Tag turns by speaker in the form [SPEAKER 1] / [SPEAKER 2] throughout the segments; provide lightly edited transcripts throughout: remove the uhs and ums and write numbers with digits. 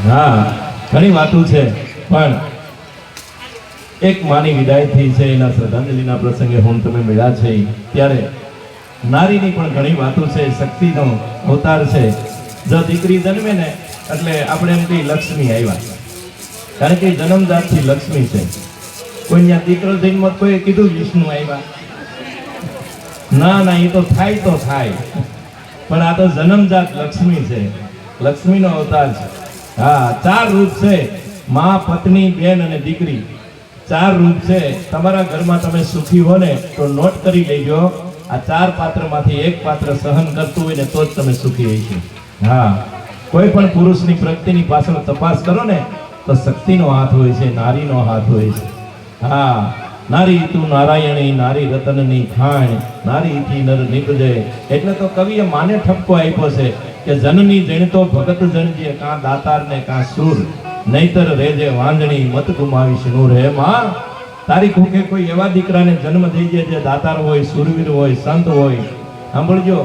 [SPEAKER 1] હા, ઘણી વાતો છે, પણ એક માની વિદાય થઈ છે, એના શ્રદ્ધાંજલિના પ્રસંગે હું તમે મળ્યા છે ત્યારે નારીની પણ ઘણી વાતો છે. શક્તિનો અવતાર છે. જો દીકરી જન્મે ને એટલે આપણે એમ કહીએ લક્ષ્મી આવ્યા, કારણ કે જન્મજાતથી લક્ષ્મી છે. કોઈ ત્યાં દીકરો જન્મ કોઈ કીધું વિષ્ણુ આવ્યા? ના ના, એ તો થાય, પણ આ તો જન્મજાત લક્ષ્મી છે, લક્ષ્મીનો અવતાર છે. હા, 4 રૂપ છે: માં, પત્ની, બેન અને દીકરી. 4 રૂપ છે. તમારા ઘરમાં તમે સુખી હો ને તો નોટ કરી લેજો, આ 4 પાત્રમાંથી એક પાત્ર સહન કરતું હોય ને તો જ તમે સુખી હશો. હા, કોઈ પણ પુરુષની પ્રગતિની પાછળ તપાસ કરો ને તો શક્તિનો હાથ હોય છે, નારીનો હાથ હોય છે. હા, નારી તું નારાયણી, નારી રતનની ખાણ, નારીથી નર નીકળે. એટલે તો કવિએ માને ઠપકો આપ્યો છે કે જનની જણતો ભગત જણજે, કાં દાતાર ને કાં સૂર, નહીતર રેજે વાંજણી, મત ગુમાવીશ નૂર. હે માં, તારી કુખે કોઈ એવા દીકરાને જન્મ દેજે જે દાતાર હોય, સુરવીર હોય, સંત હોય. સાંભળજો,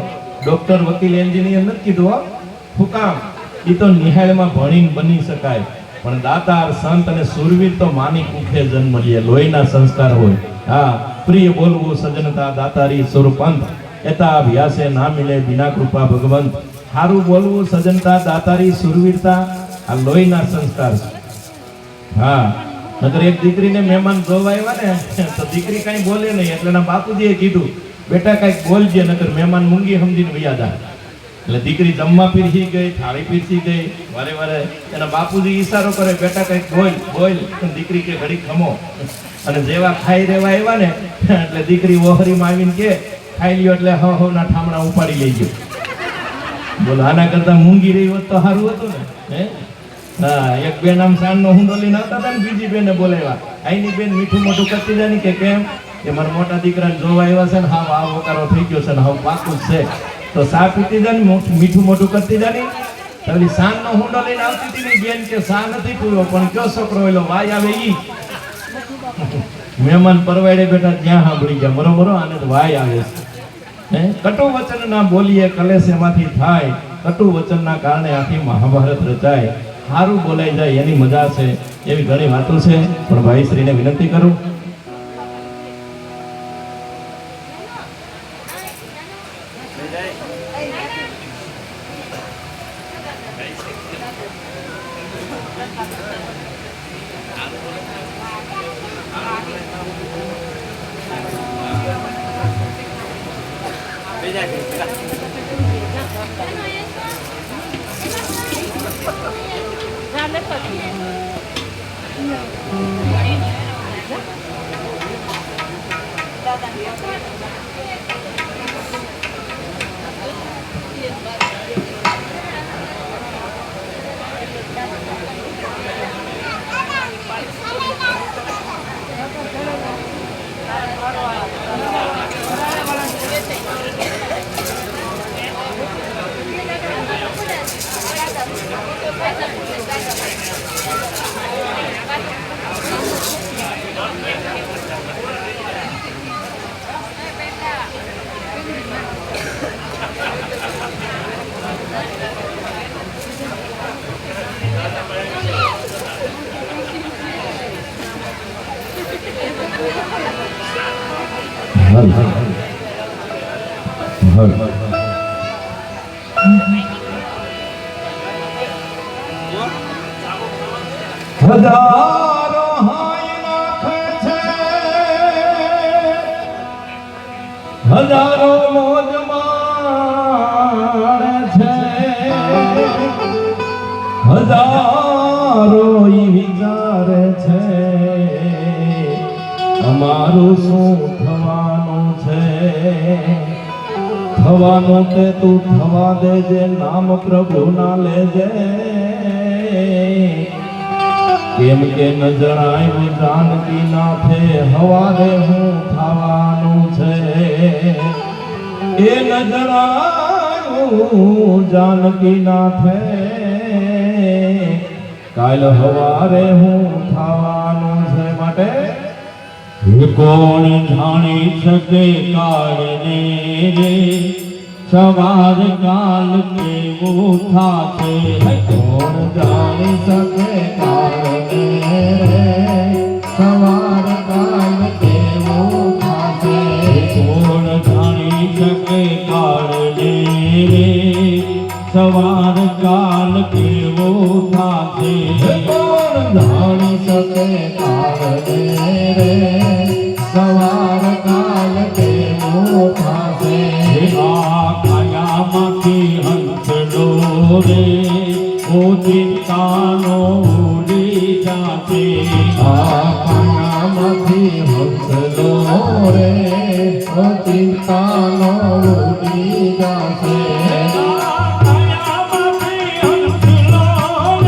[SPEAKER 1] ડોક્ટર, વકીલ, એન્જિનિયર નથી કીધું હો. શું કામ? એ તો નિહાળમાં ભણીને બની શકાય, પણ દાતાર, સંત અને સુરવીર તો માની કુખે જન્મ લે, લોહીના સંસ્કાર હોય. હા, પ્રિય બોલવું સજનતા દાતારી સુરપંથ, એતા અભ્યાસે ના મિલે બિના કૃપા ભગવંત. સારું બોલવું સજનતા દાતારી સુરવીરતા, આ લોહીના સંસ્કાર છે. હા, નગર એક દીકરીને મહેમાન જોવા આવ્યા ને તો દીકરી કઈ બોલે નહીં, એટલે એના બાપુજીએ કીધું, બેટા કઈક બોલજે, નગર મહેમાન મૂંગી સમજીને વયા જાય. એટલે દીકરી જમવા પીરસી ગઈ, થાળી પીરસી ગઈ, વારે વારે એના બાપુજી ઈશારો કરે, બેટા કઈક બોલ. દીકરી કે ઘડી ખમો. અને જેવા ખાઈ રહેવા આવ્યા ને એટલે દીકરી ઓહરીમાં આવીને કે ખાઈ લ્યો, એટલે હવના ઠામણા ઉપાડી લઈ ગયો. બોલો, આના કરતા મૂંગી રહી હોત તો સારું હતું ને. હા, એક બેન આમ સાંજનો હુંડો લઈને આવતા હતા ને, બીજી બેને બોલાવ્યા, આઈની બેન મીઠું મોઢું કરતી જાય કે કેમ કે મારા મોટા દીકરાને જોવા આવ્યા છે ને, હા આ વકારો થઈ ગયો છે ને, હા પાકું જ છે, તો સા પીતી જાય ને, મીઠું મોઢું કરતી જાય ને. પેલી સાંજનો હુંડો લઈને આવતી હતી ને બેન કે સા નથી પીવો, પણ કયો છોકરો એલો વાય આવે ઈ. મહેમાન પરવાડે બેઠા ત્યાં સાંભળી ગયા, બરોબર, આને તો વાય આવે છે. કટુ વચન ના બોલીએ કલેશ એમાંથી થાય, કટુ વચન ના કારણે આખી મહાભારત રચાય. સારું બોલાઈ જાય એની મજા છે. એવી ઘણી વાતો છે, પણ ભાઈ શ્રીને વિનંતી કરું, હજારો હાય નાખે છે, હજારો મોજ માણે છે, હજારો વિચારે છે અમારું શું થવાનું છે. થવાનું તે તું થવા દેજે, નામ પ્રભુ ના લેજે. કેમ કે ન જણાયું જાનકી નાથે, હવારે હું થવાનું છે. એ ન જણાયું જાનકી નાથે, કાલ હવારે હું થવાનું છે. માટે કોણ જાણી શકે કાળને રે,
[SPEAKER 2] સવાર કાલ કેવું થાશે
[SPEAKER 3] કોણ જાણી શકે કાળને રે સવાર કાલ કેવું થાશે
[SPEAKER 2] કોણ જાણી શકે કાળને રે સવાર કાલ કેવો થાશે
[SPEAKER 3] કોણ જાણી શકે કાળને રે સવાર કાલ કેવું થાશે
[SPEAKER 2] આ કાયામાંથી હંસલો રે ઓ ચિંતાનો ઉડી જાશે
[SPEAKER 3] આ કાયામાંથી હંસલો રે ઓ ચિંતાનો ઉડી જાશે